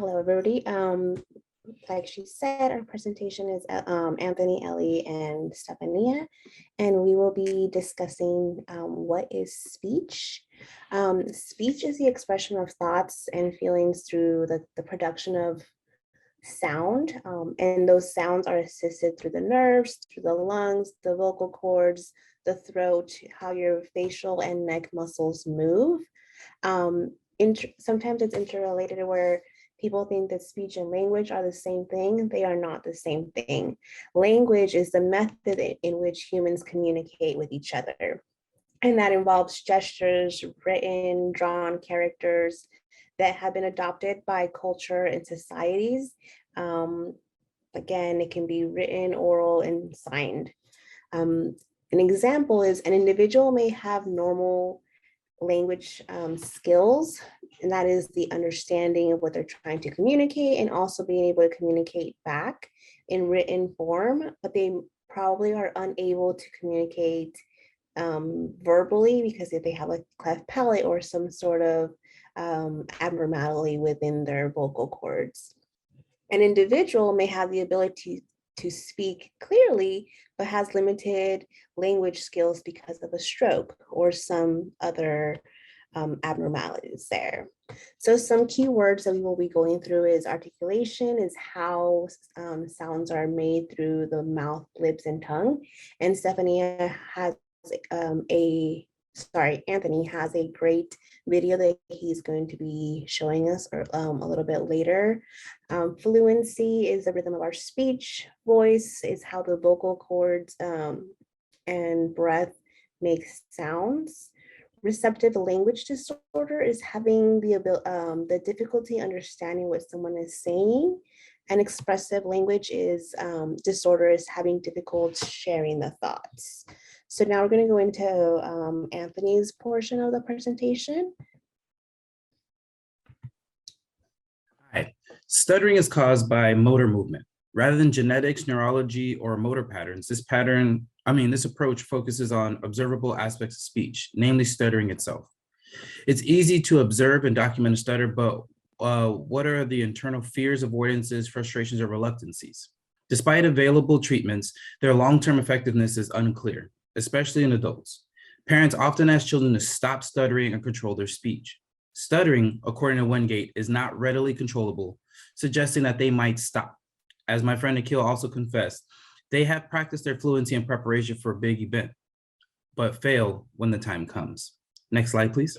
Hello, everybody. Like she said, our presentation is Anthony, Ellie, and Stefania, and we will be discussing what is speech. Speech is the expression of thoughts and feelings through the production of sound, and those sounds are assisted through the nerves, through the lungs, the vocal cords, the throat, how your facial and neck muscles move. Sometimes it's interrelated where people think that speech and language are the same thing. They are not the same thing. Language is the method in which humans communicate with each other. And that involves gestures, written, drawn characters that have been adopted by culture and societies. Again, it can be written, oral, and signed. An example is an individual may have normal language skills, and that is the understanding of what they're trying to communicate and also being able to communicate back in written form, but they probably are unable to communicate verbally because if they have a cleft palate or some sort of abnormality within their vocal cords. An individual may have the ability to speak clearly, but has limited language skills because of a stroke or some other abnormalities there. So some key words that we will be going through is articulation, is how sounds are made through the mouth, lips, and tongue. And Stefania has Anthony has a great video that he's going to be showing us a little bit later. Fluency is the rhythm of our speech. Voice is how the vocal cords and breath make sounds. Receptive language disorder is having the difficulty understanding what someone is saying. And expressive language is disorder is having difficulty sharing the thoughts. So now we're going to go into Anthony's portion of the presentation. Hi. Stuttering is caused by motor movement. Rather than genetics, neurology, or motor patterns, this approach focuses on observable aspects of speech, namely stuttering itself. It's easy to observe and document a stutter, but what are the internal fears, avoidances, frustrations, or reluctancies? Despite available treatments, their long-term effectiveness is unclear, especially in adults. Parents often ask children to stop stuttering and control their speech. Stuttering, according to Wingate, is not readily controllable, suggesting that they might stop. As my friend Nikhil also confessed, they have practiced their fluency in preparation for a big event, but fail when the time comes. Next slide, please.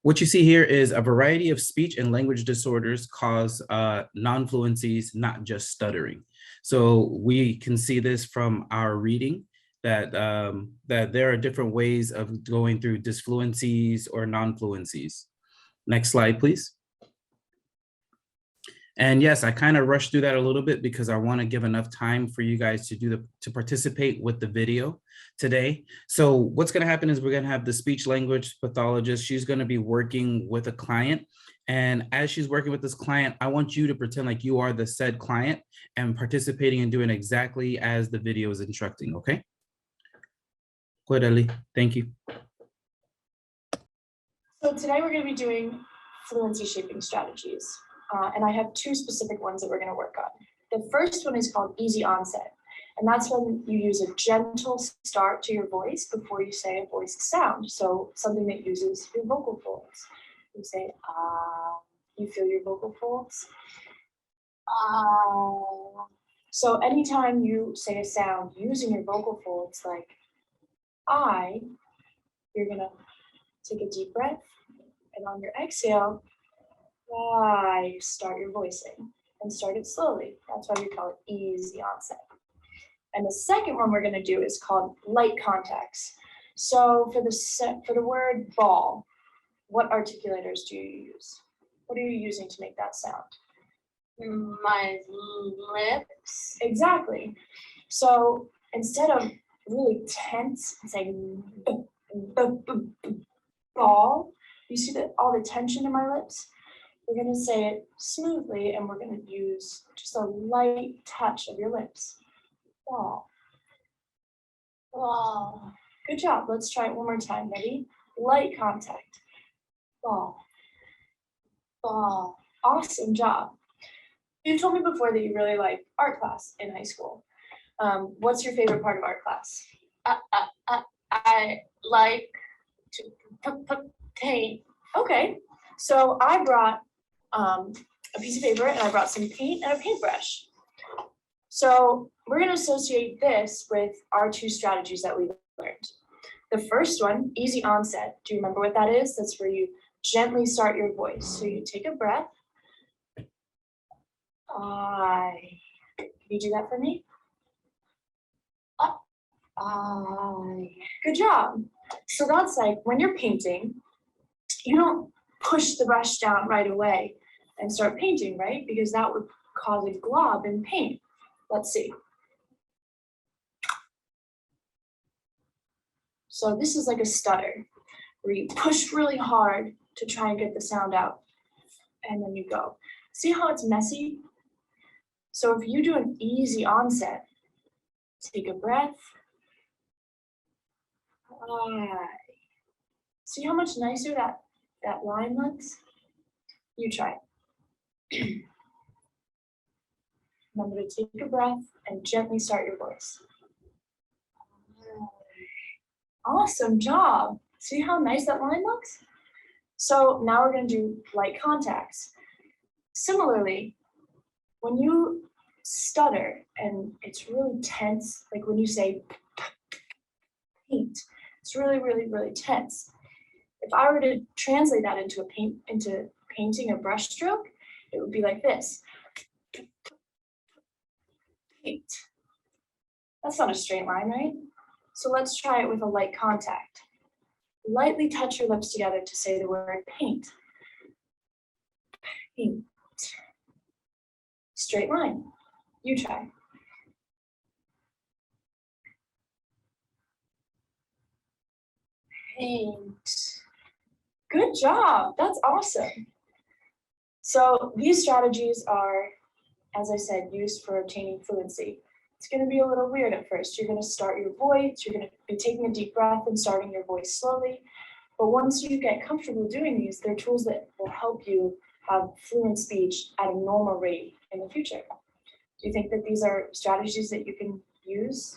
What you see here is a variety of speech and language disorders cause non-fluencies, not just stuttering. So we can see this from our reading that there are different ways of going through disfluencies or non-fluencies. Next slide, please. And yes, I kind of rushed through that a little bit because I want to give enough time for you guys to participate with the video today. So what's going to happen is we're going to have the speech language pathologist. She's going to be working with a client. And as she's working with this client, I want you to pretend like you are the said client and participating and doing exactly as the video is instructing, okay? Good, Ellie. Thank you. So today we're going to be doing fluency shaping strategies. And I have two specific ones that we're going to work on. The first one is called easy onset. And that's when you use a gentle start to your voice before you say a voiced sound. So something that uses your vocal folds. You say, you feel your vocal folds. So anytime you say a sound using your vocal folds, like I, you're going to take a deep breath. And on your exhale, I start your voicing and start it slowly. That's why we call it easy onset. And the second one we're going to do is called light contacts. So for the word ball, what articulators do you use? What are you using to make that sound? My lips. Exactly. So instead of really tense and saying ball, you see all the tension in my lips? We're going to say it smoothly, and we're going to use just a light touch of your lips. Ball. Ball. Good job. Let's try it one more time. Ready? Light contact. Ball. Ball. Awesome job. You told me before that you really like art class in high school. What's your favorite part of art class? I like to paint. Okay, so I brought a piece of paper and I brought some paint and a paintbrush. So we're going to associate this with our two strategies that we learned. The first one, easy onset. Do you remember what that is? That's where you gently start your voice. So you take a breath. I. Can you do that for me? I. Good job. So that's like when you're painting, you don't push the brush down right away and start painting, right? Because that would cause a glob in paint. Let's see. So this is like a stutter, where you push really hard to try and get the sound out, and then you go. See how it's messy? So if you do an easy onset, take a breath. See how much nicer that line looks? You try it. Remember to take a breath and gently start your voice. Awesome job. See how nice that line looks? So now we're going to do light contacts. Similarly, when you stutter and it's really tense, like when you say paint, it's really, really, really tense. If I were to translate that into painting a brush stroke, it would be like this. Paint. That's not a straight line, right? So let's try it with a light contact. Lightly touch your lips together to say the word paint. Paint. Straight line. You try. Paint. Good job. That's awesome. So these strategies are, as I said, used for obtaining fluency. It's going to be a little weird at first. You're going to start your voice. You're going to be taking a deep breath and starting your voice slowly. But once you get comfortable doing these, they're tools that will help you have fluent speech at a normal rate in the future. Do you think that these are strategies that you can use?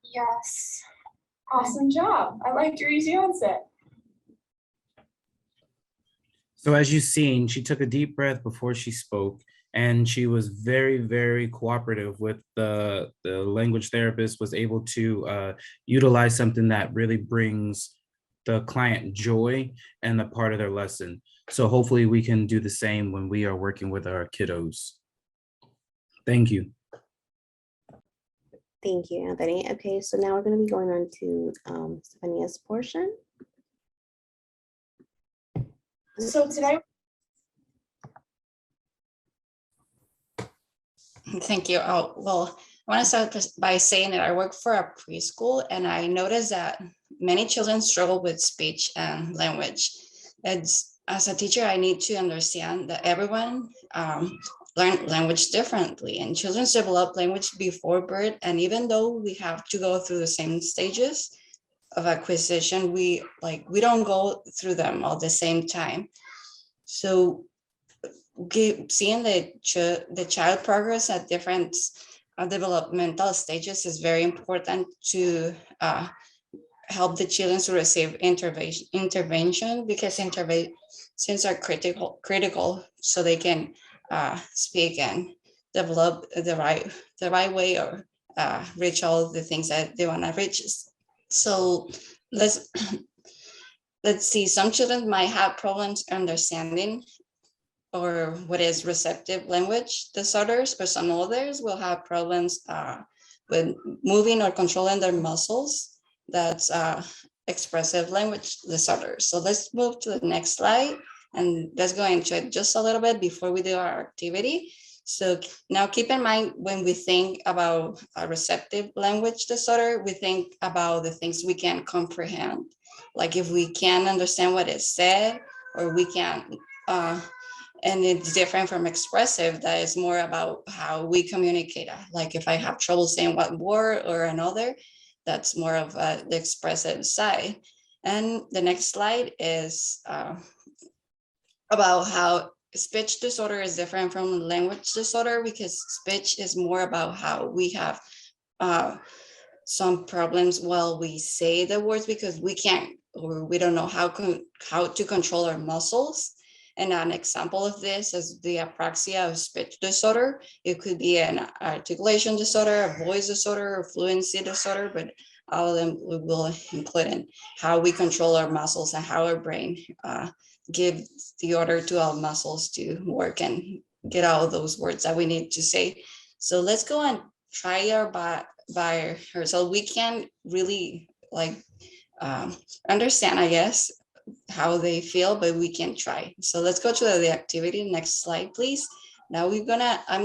Yes. Awesome job. I liked your easy onset. So as you've seen, she took a deep breath before she spoke, and she was very, very cooperative with the language therapist, was able to utilize something that really brings the client joy and a part of their lesson. So hopefully we can do the same when we are working with our kiddos. Thank you. Thank you, Anthony. Okay, so now we're going to be going on to Stefania's portion. So today, Thank you. Oh, well, I want to start by saying that I work for a preschool, and I noticed that many children struggle with speech and language. As a teacher, I need to understand that everyone learn language differently, and children develop language before birth. And even though we have to go through the same stages of acquisition, we don't go through them all the same time. So seeing the child progress at different developmental stages is very important to help the children to receive intervention, because interventions are critical so they can speak and develop the right way, or reach all the things that they want to reach. So let's see, some children might have problems understanding or what is receptive language disorders, but some others will have problems with moving or controlling their muscles. That's expressive language disorders. So let's move to the next slide, and let's go into it just a little bit before we do our activity. So now keep in mind, when we think about a receptive language disorder, we think about the things we can comprehend. Like if we can understand what is said, or we can, and it's different from expressive, that is more about how we communicate. Like if I have trouble saying one word or another, that's more of the expressive side. And the next slide is about how speech disorder is different from language disorder, because speech is more about how we have some problems while we say the words, because we can't, or we don't know how to control our muscles. And an example of this is the apraxia of speech disorder. It could be an articulation disorder, a voice disorder, or fluency disorder, but all of them we will include in how we control our muscles and how our brain gives the order to our muscles to work and get all those words that we need to say. So let's go and try our by ourselves. We can't really like understand, I guess, how they feel, but we can try. So let's go to the activity. Next slide, please. Now I'm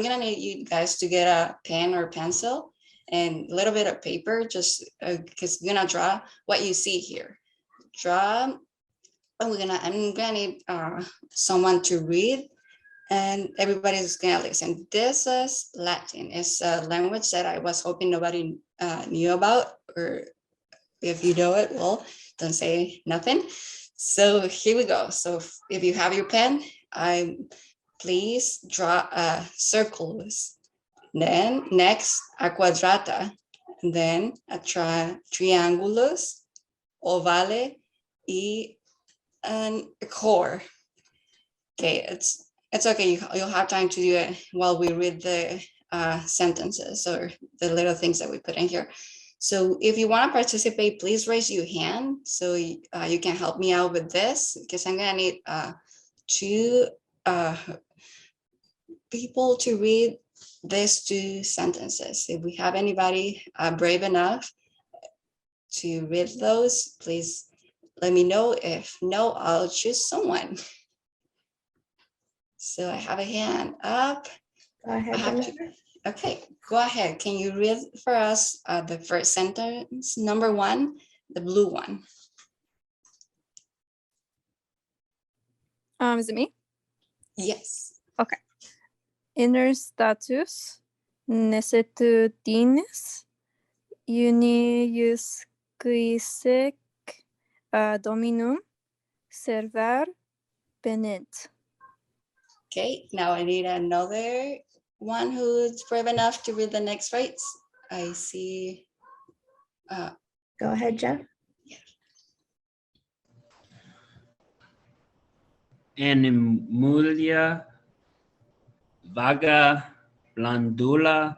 gonna need you guys to get a pen or pencil and a little bit of paper, just because we're gonna draw what you see here. Draw, and I'm gonna need someone to read, and everybody's gonna listen. This is Latin. It's a language that I was hoping nobody knew about, or if you know it, well, don't say nothing. So here we go. So if you have your pen, please draw a circles. Then next a quadrata, and then a triangulus, ovale, y a core. Okay, it's okay. You'll have time to do it while we read the sentences or the little things that we put in here. So if you want to participate, please raise your hand so you can help me out with this, because I'm gonna need two people to read these two sentences. If we have anybody brave enough to read those, please let me know. If no, I'll choose someone. So I have a hand up. Go ahead, Jennifer. Okay, go ahead. Can you read for us the first sentence, number one, the blue one? Is it me? Yes. Okay. Inner status necessitudines uniusquisec dominum servar penit. Okay, now I need another one who's brave enough to read the next phrase. I see. Go ahead, Jeff. Animulia vaga blandula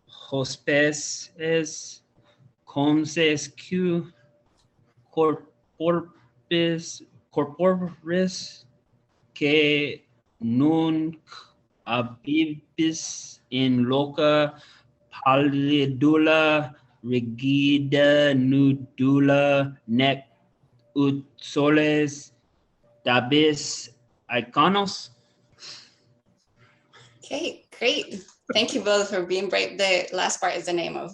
hospes es consescu corporis que nunc abibis in loca pallidula rigida nudula nec ut soles dabis iconos. Okay, great. Thank you both for being brave. The last part is the name of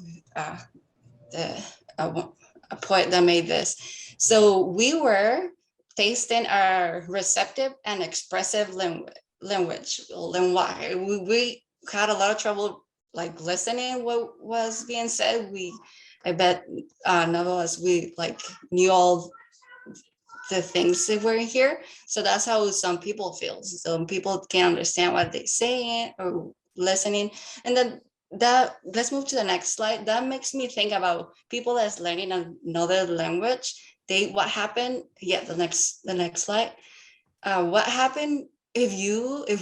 a poet that made this. So we were tasting our receptive and expressive language. We had a lot of trouble like listening what was being said. I bet none of us knew all the things that were here. So that's how some people feel. Some people can't understand what they're saying or listening. And then let's move to the next slide. That makes me think about people that's learning another language. What happened? Yeah, the next slide. What happened if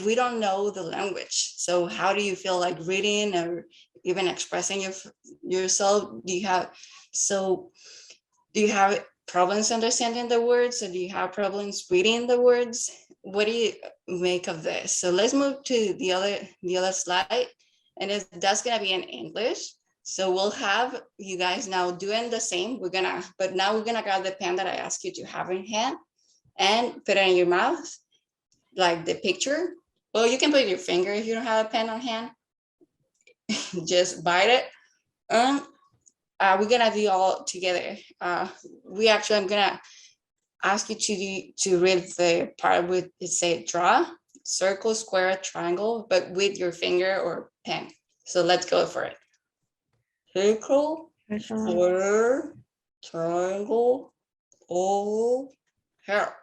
we don't know the language? So how do you feel like reading or even expressing yourself? Do you have problems understanding the words, or do you have problems reading the words? What do you make of this? So let's move to the other slide, and that's gonna be in English. So we'll have you guys now doing the same. But now we're gonna grab the pen that I asked you to have in hand and put it in your mouth, like the picture. Well, you can put your finger if you don't have a pen on hand. Just bite it. We're gonna do all together. I'm gonna ask you to read the part with it say draw, circle, square, triangle, but with your finger or pen. So let's go for it. Circle, square, triangle, Oh, her.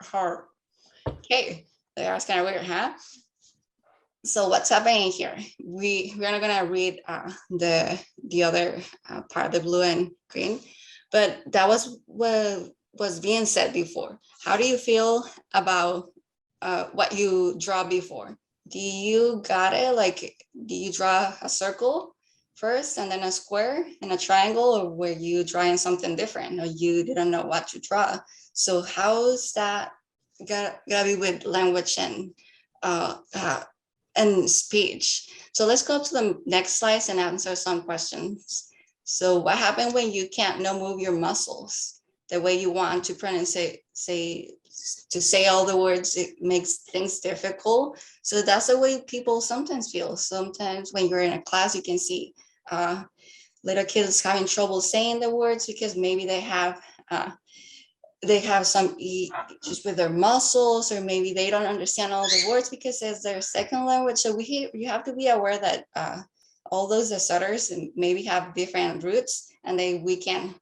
Okay, that's kind of weird, huh? So what's happening here? We're not gonna read the other part, the blue and green, but that was what was being said before. How do you feel about what you draw before? Do you got it? Like, do you draw a circle first and then a square and a triangle, or were you drawing something different, or you didn't know what to draw? So how's that gotta be with language and speech? So let's go to the next slide and answer some questions. So what happened when you can't move your muscles the way you want to pronounce to say all the words? It makes things difficult. So that's the way people sometimes feel. Sometimes when you're in a class, you can see little kids having trouble saying the words because maybe they have some issues with their muscles, or maybe they don't understand all the words because it's their second language. So you have to be aware that all those stutters maybe have different roots, and we can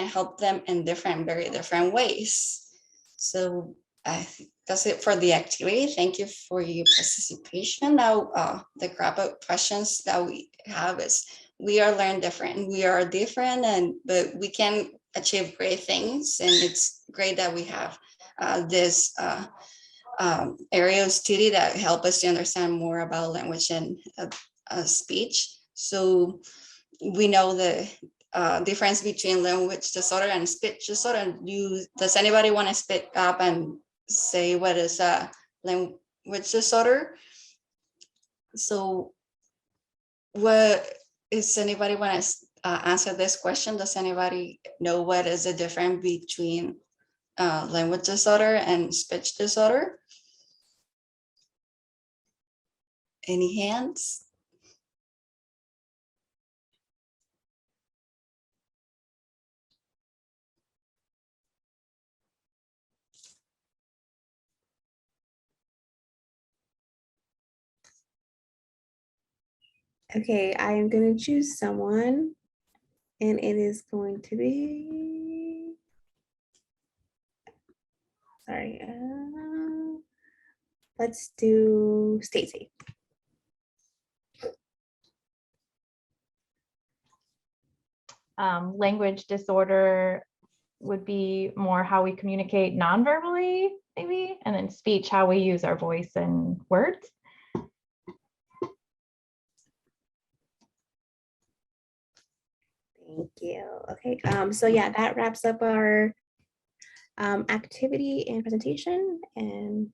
help them in very different ways. So I think that's it for the activity. Thank you for your participation. Now, the wrap-up questions that we have is: we are learned different. We are different, but we can achieve great things, and it's great that we have this area of study that help us to understand more about language and speech. So we know the difference between language disorder and speech disorder. Does anybody want to speak up and say what is a language disorder? So is anybody want to answer this question? Does anybody know what is the difference between language disorder and speech disorder? Any hands? Okay, I am going to choose someone, and it is going to be, sorry, let's do Stacy. Language disorder would be more how we communicate non-verbally, maybe, and then speech, how we use our voice and words. Thank you. Okay, so yeah, that wraps up our activity and presentation, and